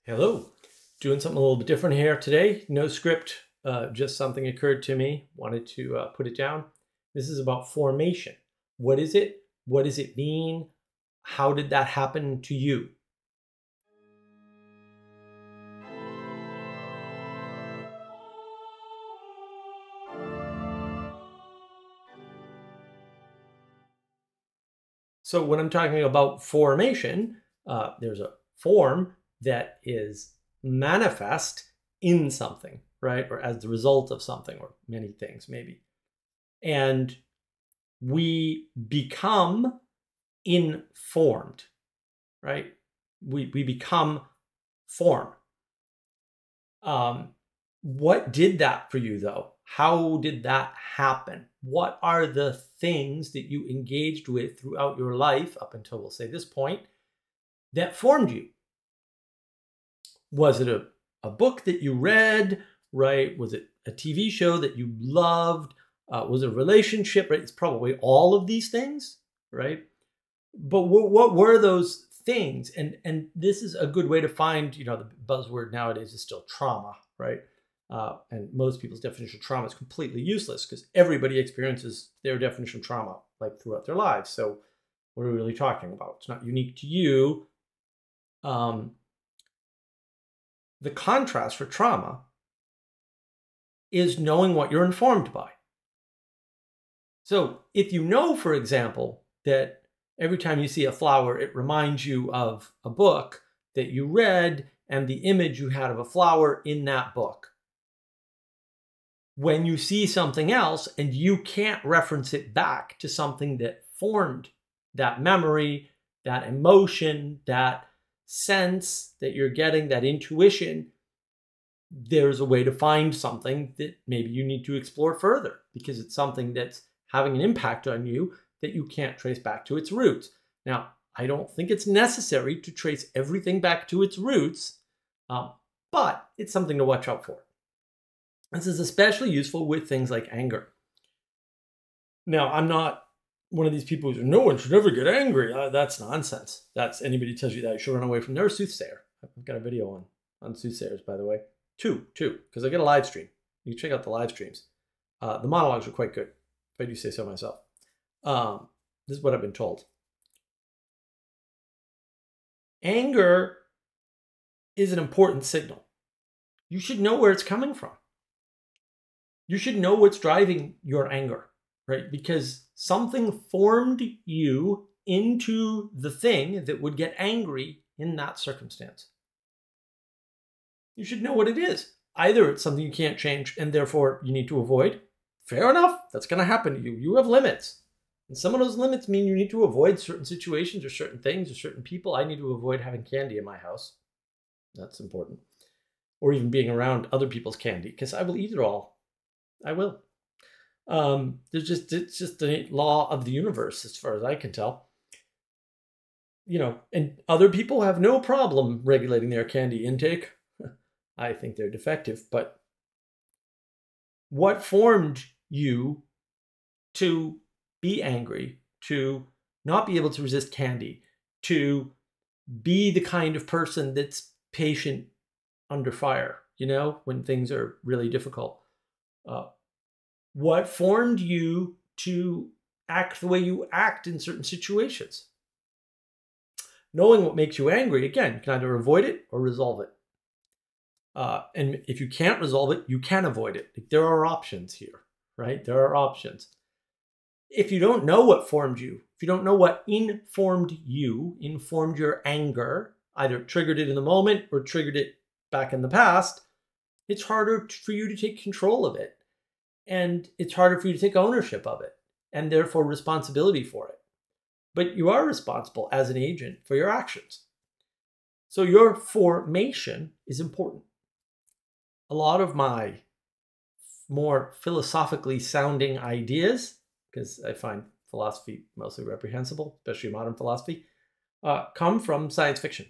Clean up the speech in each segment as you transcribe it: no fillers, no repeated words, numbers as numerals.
Hello, doing something a little bit different here today. No script, just something occurred to me. Wanted to put it down. This is about formation. What is it? What does it mean? How did that happen to you? So when I'm talking about formation, there's a form that is manifest in something, right? Or as the result of something, or many things maybe. And we become informed, right? We become form. Um, what did that for you though? How did that happen? What are the things that you engaged with throughout your life up until, we'll say, this point that formed you? Was it a book that you read, right? Was it a TV show that you loved? Was it a relationship, right? It's probably all of these things, right? But what were those things? And this is a good way to find, the buzzword nowadays is still trauma, right? And most people's definition of trauma is completely useless because everybody experiences their definition of trauma like throughout their lives. So what are we really talking about? It's not unique to you. The contrast for trauma is knowing what you're informed by. So if you know, for example, that every time you see a flower, it reminds you of a book that you read and the image you had of a flower in that book. When you see something else and you can't reference it back to something that formed that memory, that emotion, that sense that you're getting, that intuition, there's a way to find something that maybe you need to explore further because it's something that's having an impact on you that you can't trace back to its roots. Now, I don't think it's necessary to trace everything back to its roots, but it's something to watch out for. This is especially useful with things like anger. Now, I'm not one of these people who say, no one should ever get angry. That's nonsense. That's anybody tells you that, you should run away from their soothsayer. I've got a video on soothsayers, by the way. Two, because I get a live stream. You can check out the live streams. The monologues are quite good, if I do say so myself. This is what I've been told. Anger is an important signal. You should know where it's coming from. You should know what's driving your anger, right? Because something formed you into the thing that would get angry in that circumstance. You should know what it is. Either it's something you can't change and therefore you need to avoid. Fair enough. That's going to happen to you. You have limits. And some of those limits mean you need to avoid certain situations or certain things or certain people. I need to avoid having candy in my house. That's important. Or even being around other people's candy because I will eat it all. I will. It's just the law of the universe as far as I can tell. And other people have no problem regulating their candy intake. I think they're defective, but what formed you to be angry, to not be able to resist candy, to be the kind of person that's patient under fire, when things are really difficult? What formed you to act the way you act in certain situations? Knowing what makes you angry, again, you can either avoid it or resolve it. And if you can't resolve it, you can avoid it. There are options here, right? There are options. If you don't know what formed you, if you don't know what informed your anger, either triggered it in the moment or triggered it back in the past, it's harder for you to take control of it. And it's harder for you to take ownership of it and therefore responsibility for it. But you are responsible as an agent for your actions. So your formation is important. A lot of my more philosophically sounding ideas, because I find philosophy mostly reprehensible, especially modern philosophy, come from science fiction.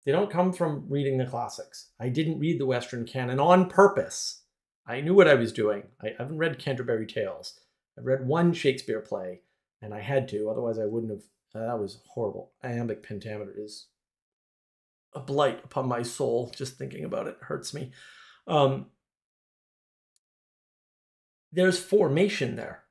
They don't come from reading the classics. I didn't read the Western canon on purpose. I knew what I was doing. I haven't read Canterbury Tales. I've read one Shakespeare play, and I had to, otherwise I wouldn't have. That was horrible. Iambic pentameter is a blight upon my soul. Just thinking about it hurts me. There's formation there.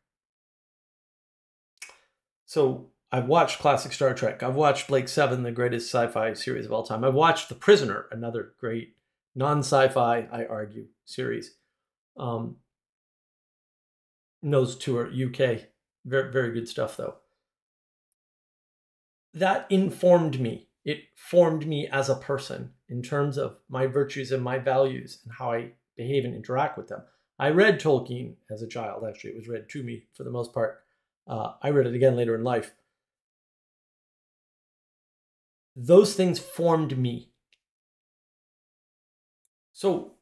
So I've watched classic Star Trek. I've watched Blake Seven, the greatest sci-fi series of all time. I've watched The Prisoner, another great non-sci-fi, I argue, series. Those two are UK. Very, very good stuff, though. That informed me. It formed me as a person in terms of my virtues and my values and how I behave and interact with them. I read Tolkien as a child. Actually, it was read to me for the most part. I read it again later in life. Those things formed me. So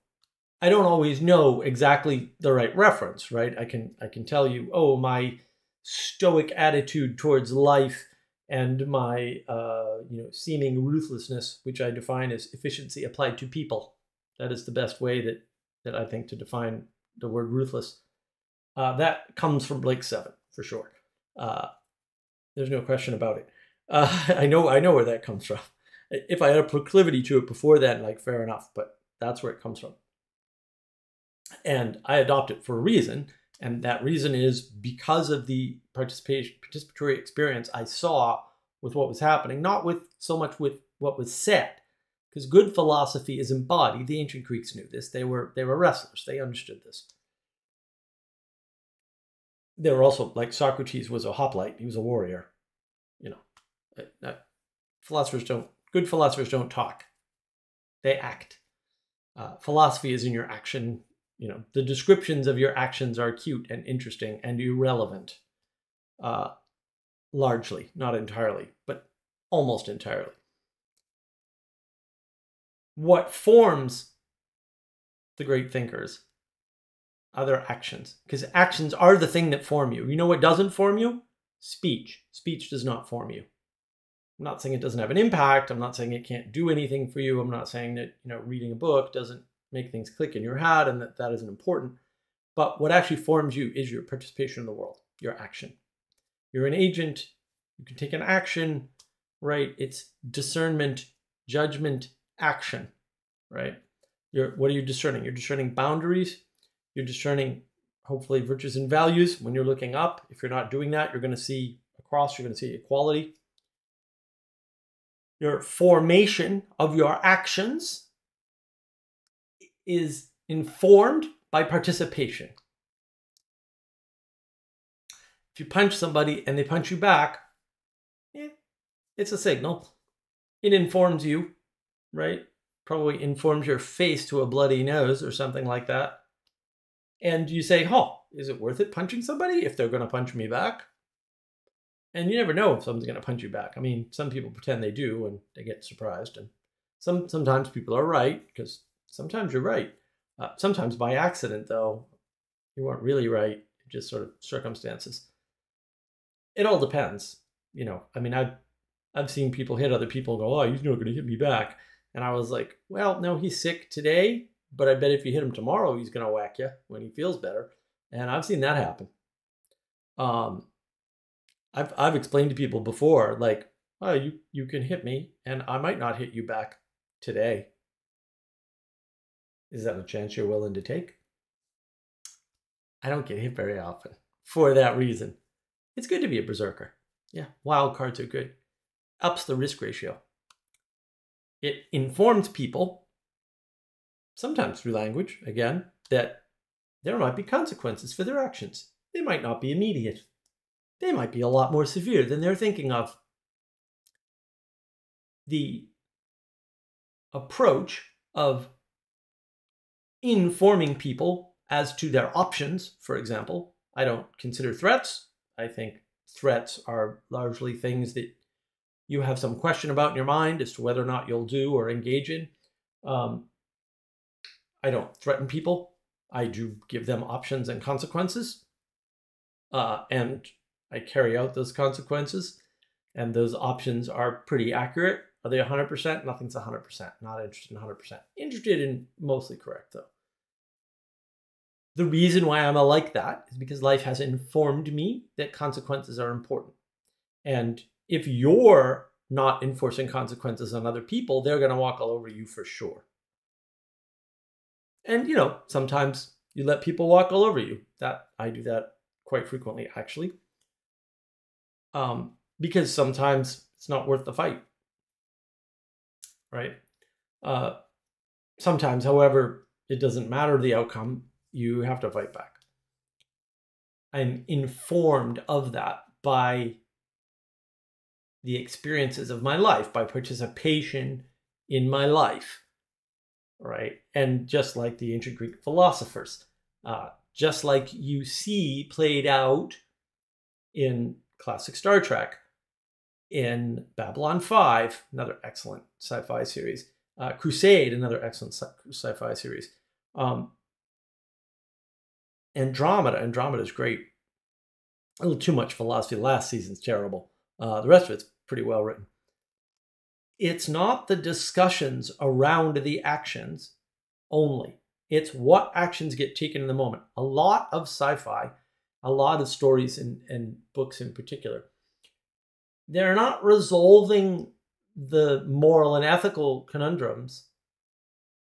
I don't always know exactly the right reference, right? I can tell you, oh, my stoic attitude towards life and my seeming ruthlessness, which I define as efficiency applied to people. That is the best way that I think to define the word ruthless. That comes from Blake Seven, for sure. There's no question about it. I know where that comes from. If I had a proclivity to it before then, like, fair enough, but that's where it comes from. And I adopt it for a reason, and that reason is because of the participatory experience I saw with what was happening, not with so much with what was said, because good philosophy is embodied. The ancient Greeks knew this. They were wrestlers. They understood this. They were also, like, Socrates was a hoplite. He was a warrior. Good philosophers don't talk. They act. Philosophy is in your action. The descriptions of your actions are cute and interesting and irrelevant. Largely, not entirely, but almost entirely. What forms the great thinkers are their actions, because actions are the thing that form you. You know what doesn't form you? Speech. Speech does not form you. I'm not saying it doesn't have an impact. I'm not saying it can't do anything for you. I'm not saying that reading a book doesn't make things click in your head and that isn't important. But what actually forms you is your participation in the world, your action. You're an agent. You can take an action, right? It's discernment, judgment, action, right? What are you discerning? You're discerning boundaries. You're discerning, hopefully, virtues and values. When you're looking up, if you're not doing that, you're going to see across, you're going to see equality. Your formation of your actions is informed by participation. If you punch somebody and they punch you back, it's a signal. It informs you, right? Probably informs your face to a bloody nose or something like that. And you say, oh, is it worth it punching somebody if they're going to punch me back? And you never know if someone's going to punch you back. I mean, some people pretend they do and they get surprised. And sometimes people are right, because sometimes you're right. Sometimes by accident, though, you weren't really right. Just sort of circumstances. It all depends. I mean, I've seen people hit other people and go, oh, he's not going to hit me back. And I was like, well, no, he's sick today, but I bet if you hit him tomorrow, he's going to whack you when he feels better. And I've seen that happen. I've explained to people before, like, oh, you can hit me and I might not hit you back today. Is that a chance you're willing to take? I don't get hit very often for that reason. It's good to be a berserker. Yeah, wild cards are good. Ups the risk ratio. It informs people, sometimes through language, again, that there might be consequences for their actions. They might not be immediate. They might be a lot more severe than they're thinking of. The approach of informing people as to their options, for example, I don't consider threats. I think threats are largely things that you have some question about in your mind as to whether or not you'll do or engage in. I don't threaten people. I do give them options and consequences. And I carry out those consequences. And those options are pretty accurate. Are they 100%? Nothing's 100%. Not interested in 100%. Interested in mostly correct, though. The reason why I'm like that is because life has informed me that consequences are important. And if your not enforcing consequences on other people, they're going to walk all over you for sure. And, you know, sometimes you let people walk all over you. I do that quite frequently, actually. Because sometimes it's not worth the fight, right? Sometimes, however, it doesn't matter the outcome, you have to fight back. I'm informed of that by the experiences of my life, by participation in my life, right? And just like the ancient Greek philosophers, just like you see played out in classic Star Trek, in Babylon 5, another excellent sci-fi series, Crusade, another excellent sci-fi series, Andromeda is great. A little too much philosophy. The last season's terrible. The rest of it's pretty well written. It's not the discussions around the actions only. It's what actions get taken in the moment. A lot of sci-fi, a lot of stories and books in particular, they're not resolving the moral and ethical conundrums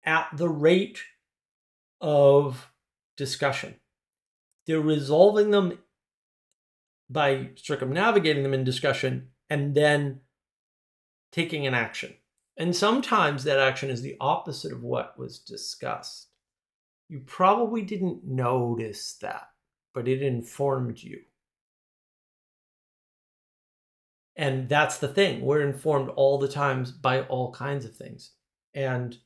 at the rate of discussion. They're resolving them by circumnavigating them in discussion and then taking an action. And sometimes that action is the opposite of what was discussed. You probably didn't notice that, but it informed you. And that's the thing. We're informed all the time by all kinds of things. And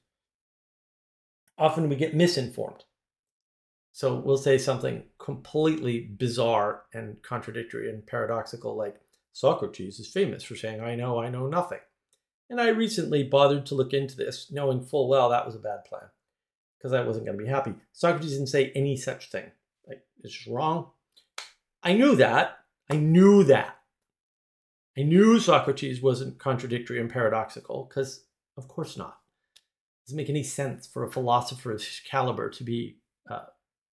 often we get misinformed. So we'll say something completely bizarre and contradictory and paradoxical, like Socrates is famous for saying, I know nothing. And I recently bothered to look into this, knowing full well that was a bad plan, because I wasn't going to be happy. Socrates didn't say any such thing. Like, it's just wrong. I knew that. I knew Socrates wasn't contradictory and paradoxical, because of course not. It doesn't make any sense for a philosopher of his caliber to be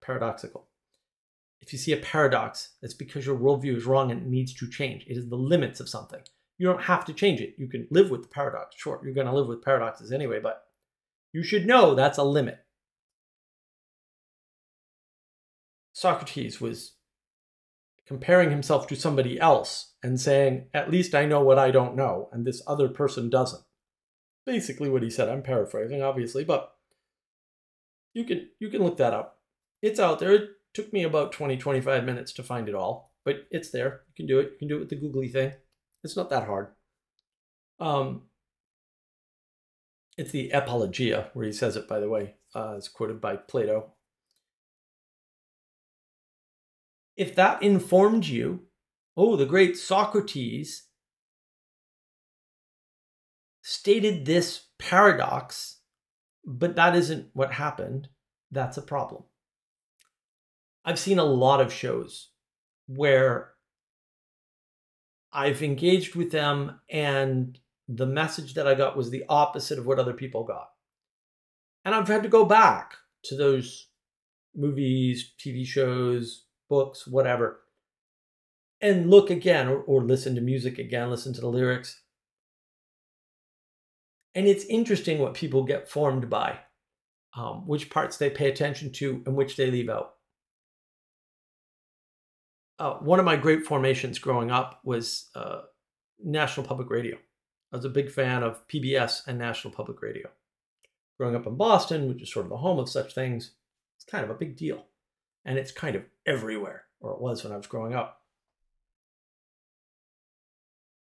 paradoxical. If you see a paradox, it's because your worldview is wrong and it needs to change. It is the limits of something. You don't have to change it. You can live with the paradox. Sure, you're going to live with paradoxes anyway, but you should know that's a limit. Socrates was comparing himself to somebody else and saying, at least I know what I don't know, and this other person doesn't. Basically what he said. I'm paraphrasing, obviously, but you can look that up. It's out there. It took me about 20-25 minutes to find it all, but it's there. You can do it. You can do it with the googly thing. It's not that hard. It's the Apologia where he says it, by the way. It's quoted by Plato. If that informed you, oh, the great Socrates stated this paradox, but that isn't what happened, that's a problem. I've seen a lot of shows where I've engaged with them and the message that I got was the opposite of what other people got. And I've had to go back to those movies, TV shows, books, whatever, and look again, or listen to music again, listen to the lyrics. And it's interesting what people get formed by, which parts they pay attention to and which they leave out. One of my great formations growing up was National Public Radio. I was a big fan of PBS and National Public Radio. Growing up in Boston, which is sort of the home of such things, it's kind of a big deal. And it's kind of everywhere, or it was when I was growing up.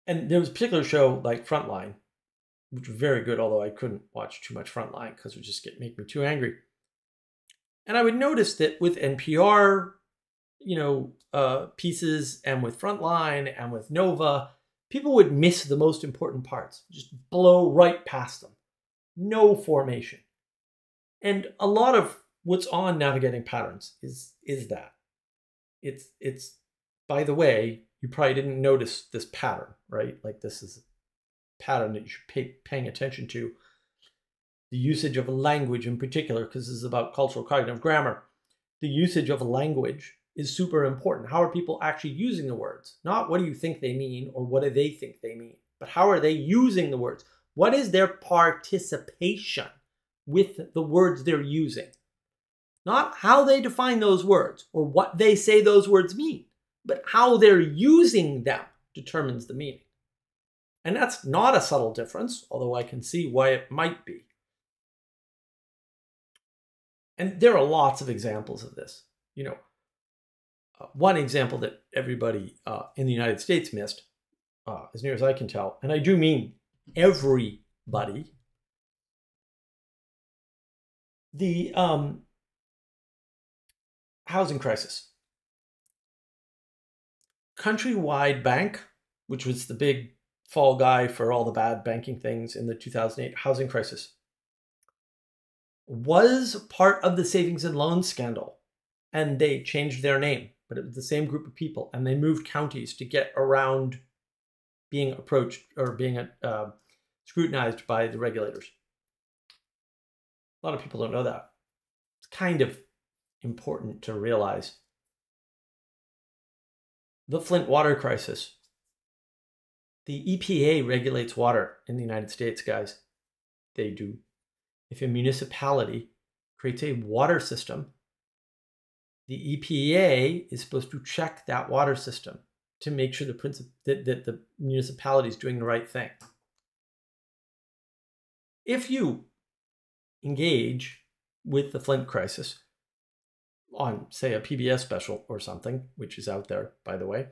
And there was a particular show like Frontline, which was very good, although I couldn't watch too much Frontline because it would just make me too angry. And I would notice that with NPR, pieces, and with Frontline and with Nova, people would miss the most important parts, just blow right past them. No formation. And a lot of what's on Navigating Patterns is that. It's by the way, you probably didn't notice this pattern, right? Like, this is a pattern that you should be paying attention to. The usage of language in particular, because this is about cultural cognitive grammar. The usage of language is super important. How are people actually using the words? Not what do you think they mean or what do they think they mean? but how are they using the words? What is their participation with the words they're using? Not how they define those words or what they say those words mean, but how they're using them determines the meaning. And that's not a subtle difference, although I can see why it might be. And there are lots of examples of this. One example that everybody in the United States missed, as near as I can tell, and I do mean everybody, the housing crisis. Countrywide Bank, which was the big fall guy for all the bad banking things in the 2008 housing crisis, was part of the savings and loans scandal, and they changed their name, but it was the same group of people, and they moved counties to get around being approached or being scrutinized by the regulators. A lot of people don't know that. It's kind of important to realize. The Flint water crisis. The EPA regulates water in the United States, guys. They do. If a municipality creates a water system, the EPA is supposed to check that water system to make sure that the municipality is doing the right thing. If you engage with the Flint crisis on, say, a PBS special or something, which is out there, by the way,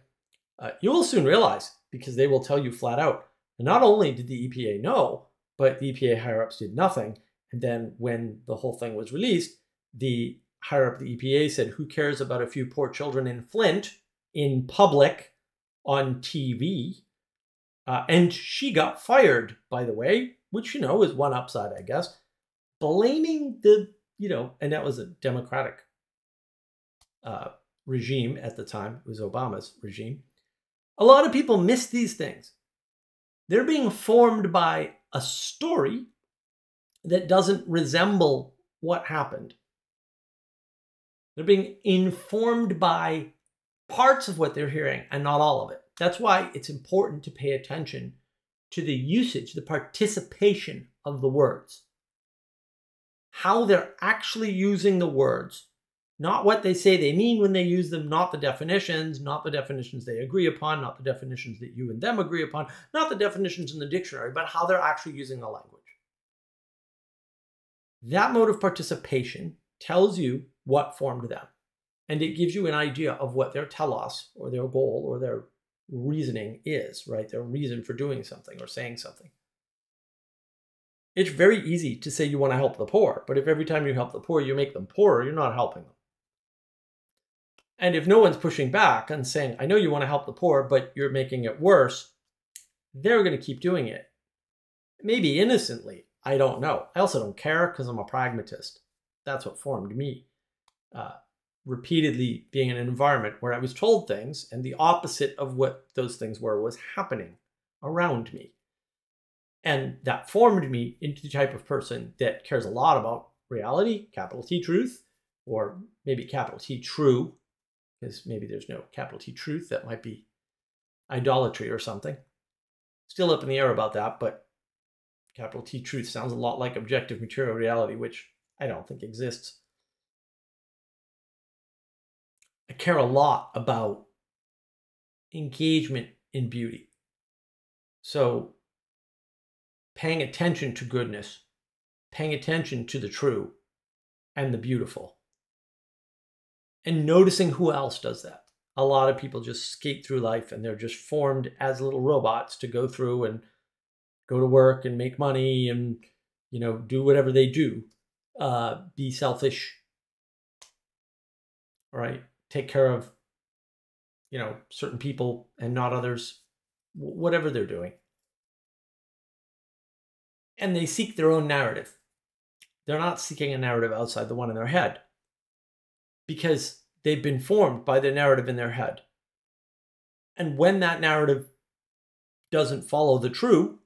you will soon realize, because they will tell you flat out, not only did the EPA know, but the EPA higher-ups did nothing. And then when the whole thing was released, the higher-up the EPA said, who cares about a few poor children in Flint in public on TV? And she got fired, by the way, which, is one upside, I guess, blaming and that was a Democratic regime at the time. It was Obama's regime. A lot of people miss these things. They're being formed by a story that doesn't resemble what happened. They're being informed by parts of what they're hearing and not all of it. That's why it's important to pay attention to the usage, the participation of the words. How they're actually using the words, not what they say they mean when they use them, not the definitions they agree upon, not the definitions that you and them agree upon, not the definitions in the dictionary, but how they're actually using the language. That mode of participation tells you what formed them, and it gives you an idea of what their telos or their goal or their reasoning is, right? Their reason for doing something or saying something. It's very easy to say you want to help the poor, but if every time you help the poor, you make them poorer, you're not helping them. And if no one's pushing back and saying, I know you want to help the poor, but you're making it worse, they're going to keep doing it. Maybe innocently. I don't know. I also don't care because I'm a pragmatist. That's what formed me. Repeatedly being in an environment where I was told things and the opposite of what those things were was happening around me. And that formed me into the type of person that cares a lot about reality, capital T truth, or maybe capital T true, because maybe there's no capital T truth. That might be idolatry or something. Still up in the air about that, but capital T truth sounds a lot like objective material reality, which I don't think exists. I care a lot about engagement in beauty. So paying attention to goodness, paying attention to the true and the beautiful, and noticing who else does that. A lot of people just skate through life and they're just formed as little robots to go through and go to work and make money and, do whatever they do. Be selfish, right? Take care of, certain people and not others, whatever they're doing. And they seek their own narrative. They're not seeking a narrative outside the one in their head because they've been formed by the narrative in their head. And when that narrative doesn't follow the true,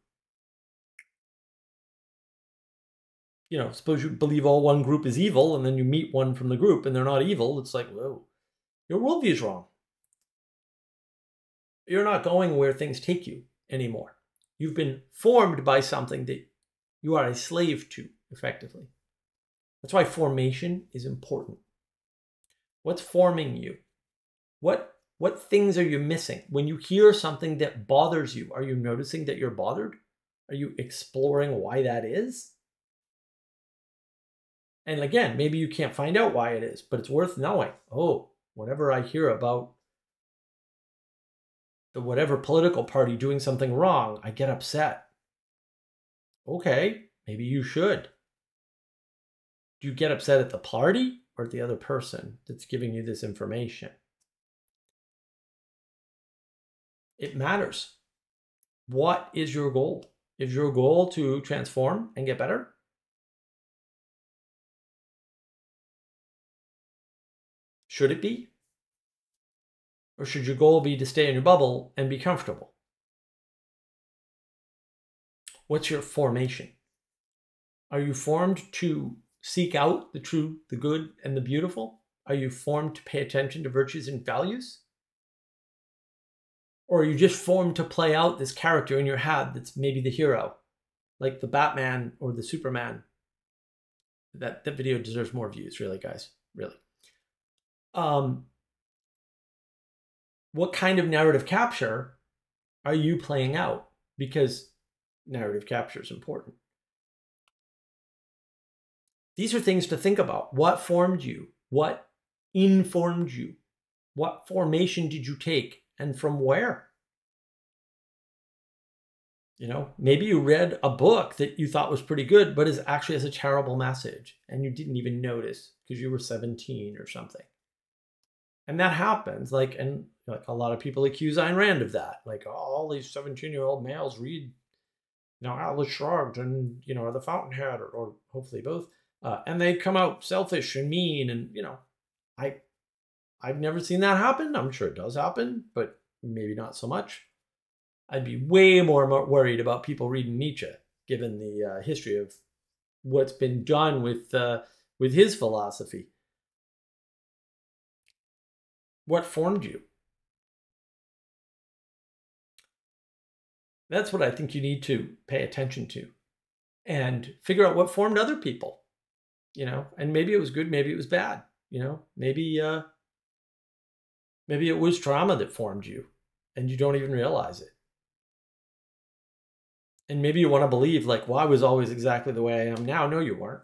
suppose you believe all one group is evil and then you meet one from the group and they're not evil. It's like, whoa, your worldview is wrong. You're not going where things take you anymore. You've been formed by something that you are a slave to, effectively. That's why formation is important. What's forming you? What things are you missing? When you hear something that bothers you, are you noticing that you're bothered? Are you exploring why that is? And again, maybe you can't find out why it is, but it's worth knowing. Oh, whenever I hear about the whatever political party doing something wrong, I get upset. Okay, maybe you should. Do you get upset at the party or at the other person that's giving you this information? It matters. What is your goal? Is your goal to transform and get better? Should it be? Or should your goal be to stay in your bubble and be comfortable? What's your formation? Are you formed to seek out the true, the good, and the beautiful? Are you formed to pay attention to virtues and values? Or are you just formed to play out this character in your head that's maybe the hero, like the Batman or the Superman? That video deserves more views, really, guys, really. What kind of narrative capture are you playing out? Because narrative capture is important. These are things to think about. What formed you? What informed you? What formation did you take and from where? You know, maybe you read a book that you thought was pretty good, but is actually has a terrible message and you didn't even notice because you were 17 or something. And that happens. Like a lot of people accuse Ayn Rand of that. Like, oh, all these 17-year-old males read, Atlas Shrugged and, or The Fountainhead or hopefully both. And they come out selfish and mean. And, I've never seen that happen. I'm sure it does happen, but maybe not so much. I'd be way more worried about people reading Nietzsche, given the history of what's been done with his philosophy. What formed you? That's what I think you need to pay attention to and figure out what formed other people, and maybe it was good, maybe it was bad, maybe it was trauma that formed you and you don't even realize it. And maybe you want to believe like, well, I was always exactly the way I am now. No, you weren't.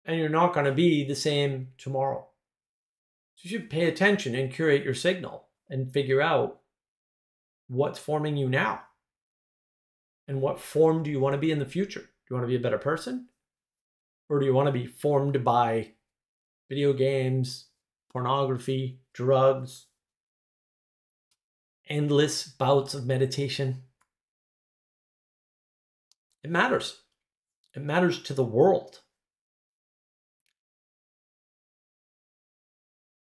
And you're not going to be the same tomorrow. So you should pay attention and curate your signal and figure out what's forming you now. And what form do you want to be in the future? Do you want to be a better person? Or do you want to be formed by video games, pornography, drugs, endless bouts of meditation? It matters. It matters to the world.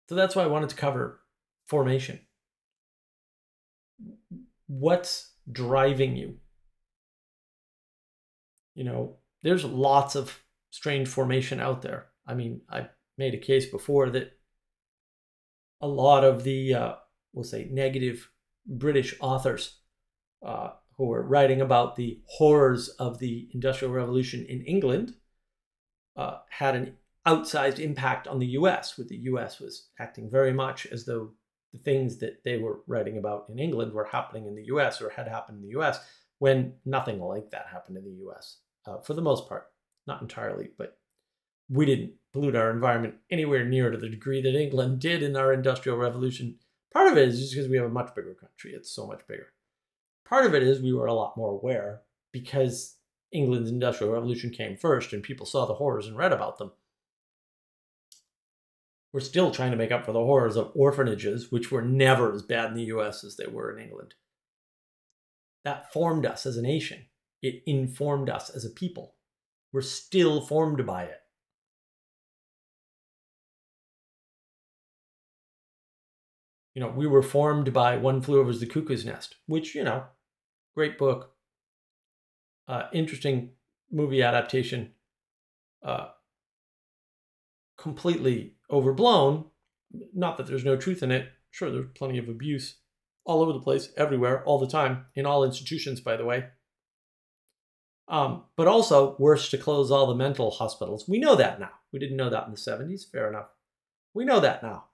So that's why I wanted to cover formation. What's driving you? There's lots of strange formation out there. I mean, I made a case before that a lot of the, we'll say, negative British authors who were writing about the horrors of the Industrial Revolution in England had an outsized impact on the US, with the US was acting very much as though the things that they were writing about in England were happening in the US or had happened in the US, when nothing like that happened in the US, for the most part. Not entirely, but we didn't pollute our environment anywhere near to the degree that England did in our Industrial Revolution. Part of it is just because we have a much bigger country. It's so much bigger. Part of it is we were a lot more aware because England's Industrial Revolution came first and people saw the horrors and read about them. We're still trying to make up for the horrors of orphanages, which were never as bad in the US as they were in England. That formed us as a nation. It informed us as a people. We're still formed by it. We were formed by One Flew Over the Cuckoo's Nest, which, great book. Interesting movie adaptation. Completely overblown. Not that there's no truth in it. Sure, there's plenty of abuse all over the place, everywhere, all the time, in all institutions, by the way. But also, worse to close all the mental hospitals. We know that now. We didn't know that in the 70s. Fair enough. We know that now.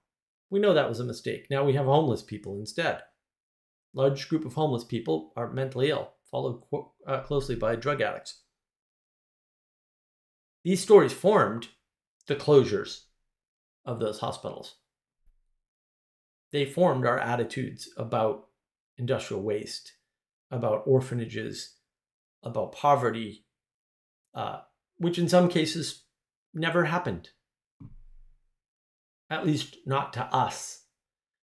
We know that was a mistake. Now we have homeless people instead. Large group of homeless people are mentally ill, followed closely by drug addicts. These stories formed the closures of those hospitals. They formed our attitudes about industrial waste, about orphanages, about poverty, which in some cases never happened. At least not to us.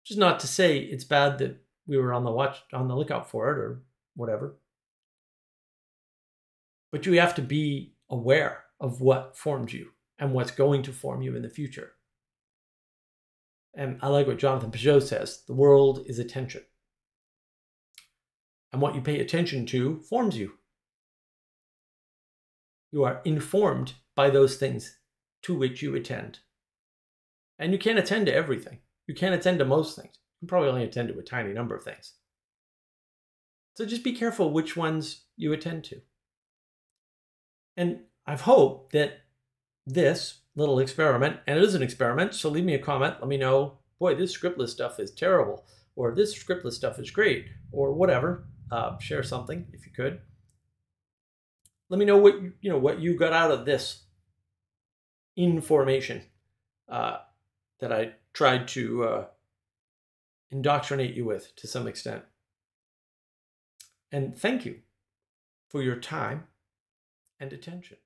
Which is not to say it's bad that we were on the lookout for it or whatever. But you have to be aware of what formed you and what's going to form you in the future. And I like what Jonathan Peugeot says, the world is attention. And what you pay attention to forms you. You are informed by those things to which you attend. And you can't attend to everything. You can't attend to most things. You can probably only attend to a tiny number of things. So just be careful which ones you attend to. And I've hoped that this little experiment, and it is an experiment, so leave me a comment, let me know, boy, this scriptless stuff is terrible, or this scriptless stuff is great, or whatever. Share something if you could. Let me know what you got out of this information that I tried to indoctrinate you with to some extent. And thank you for your time and attention.